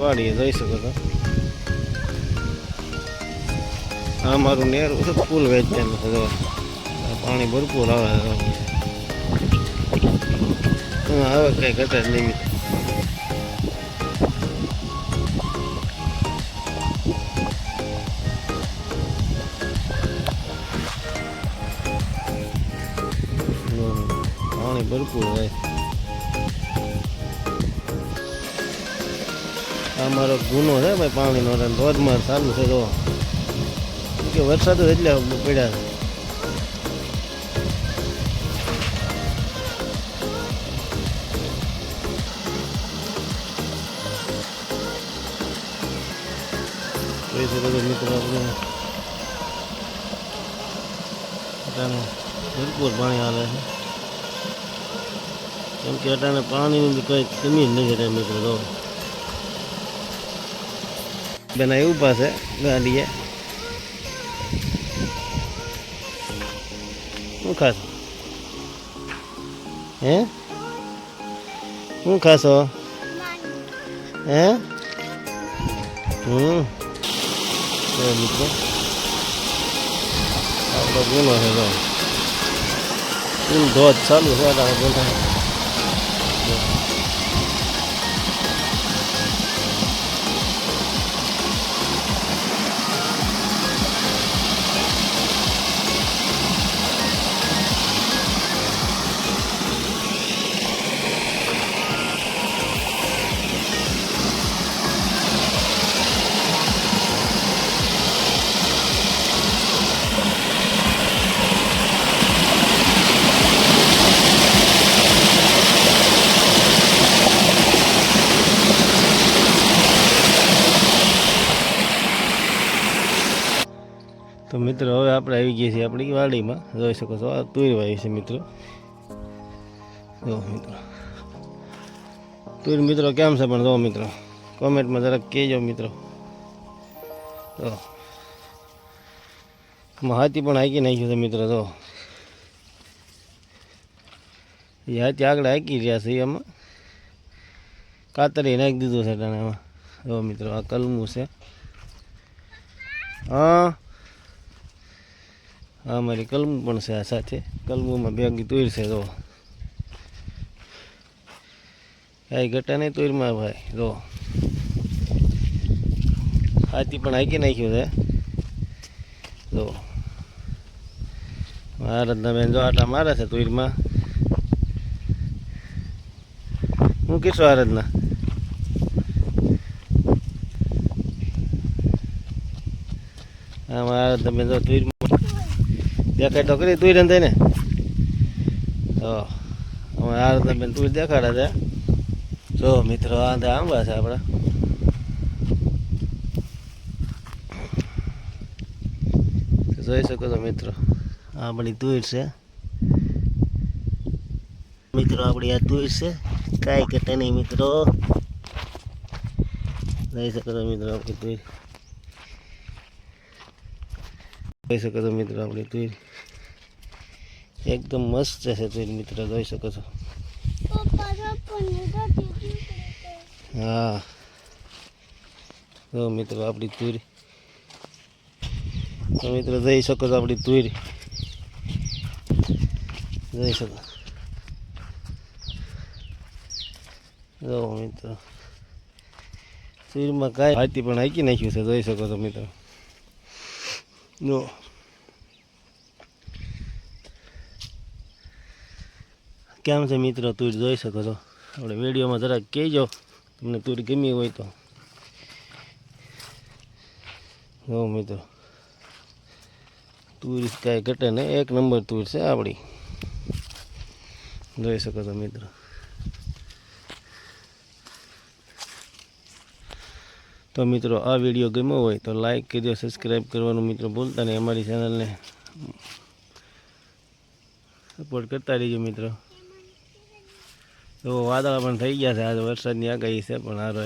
વાડીએ જોઈ શકો છો. આ મારું નેરું છે, ફૂલ વેચાયેલું છે. પાણી ભરપૂર આવે હવે કઈ ઘટે જ નહીં. પાણી ભરપૂર હોય. આ મારો ગુનો છે ભાઈ પાણીનો, ધોધમાર ચાલુ છે. તો કે વરસાદ જ એટલે પડ્યા છે. જોઈ શકો છો મિત્રો, આપણે ભરપૂર પાણી આવે છે. કેમ કે અટાણે પાણીની કંઈ કમી જ નથી રહે મિત્રો. તો બેના એવું પાસે ગાડીએ શું ખાશો? શું ખાશો? મિત્રો આપણો ગુનો છે. તો ફૂલ ધોધ ચાલુ છે. તો મિત્રો હવે આપણે આવી ગયા છીએ આપણી વાડીમાં. જોઈ શકો છો આ તુર વાવી છે મિત્રો. જો મિત્રો તુર મિત્રો કેમ છે પણ જો મિત્રો કોમેન્ટમાં જરાક કહેજો મિત્રો. તો હાથી પણ હાંકી નાખ્યું છે મિત્રો. તો એ હાથી આગળ હાંકી રહ્યા છે. એમાં કાતરી નાખી દીધું છે એમાં. જો મિત્રો આ કલમું છે. હા આ મારી કલમું પણ છે. આ સાથે કલમુમાં ભેગી તુર છે. તો કાંઈ ઘટા નહીં તુરમાં ભાઈ. જો હાથી પણ હાંકી નાખ્યું છે. જો આરાધના બેન જો આટા મારે છે તુરમાં. હું કીધું આરાધના આમાં આરાધના બેન જો તુરમાં દેખાય તો કરી તુર ને થઈને. તો અમારે આરાધના બેન તુર દેખાડે છે. જો મિત્રો આ આંબા છે આપણા. જોઈ શકો છો મિત્રો આ આપણી તુર છે મિત્રો. આપણી આ તુર છે, કાંઈ ઘટે નહીં મિત્રો. જોઈ શકો છો મિત્રો આપણી તુર. જોઈ શકો છો મિત્રો આપણી તુર એકદમ મસ્ત છે તુર મિત્રો. જોઈ શકો છો. હા જો મિત્રો આપણી તુર. તો મિત્રો જોઈ શકો છો આપણી તુર. જોઈ શકો જો મિત્રો તુરમાં કાંઈ હાથી પણ હાંકી નાખ્યું છે. જોઈ શકો છો મિત્રો. જો કેમ છે મિત્રો તુર જોઈ શકો છો. આપણે વિડીયોમાં જરાક કહેજો તમને તુર ગમી હોય તો. જો મિત્રો તુર કાંઈ ઘટે નહીં, એક નંબર તુર છે આપણી. જોઈ શકો છો મિત્રો. તો મિત્રો આ વિડીયો ગમ્યો હોય તો લાઈક કરજો, સબસ્ક્રાઈબ કરવાનું મિત્રો ભૂલતા નહીં. અમારી ચેનલને સપોર્ટ કરતા રહીજો મિત્રો. તો વાદળા પણ થઈ ગયા છે. આજે વરસાદની આગાહી છે પણ હારો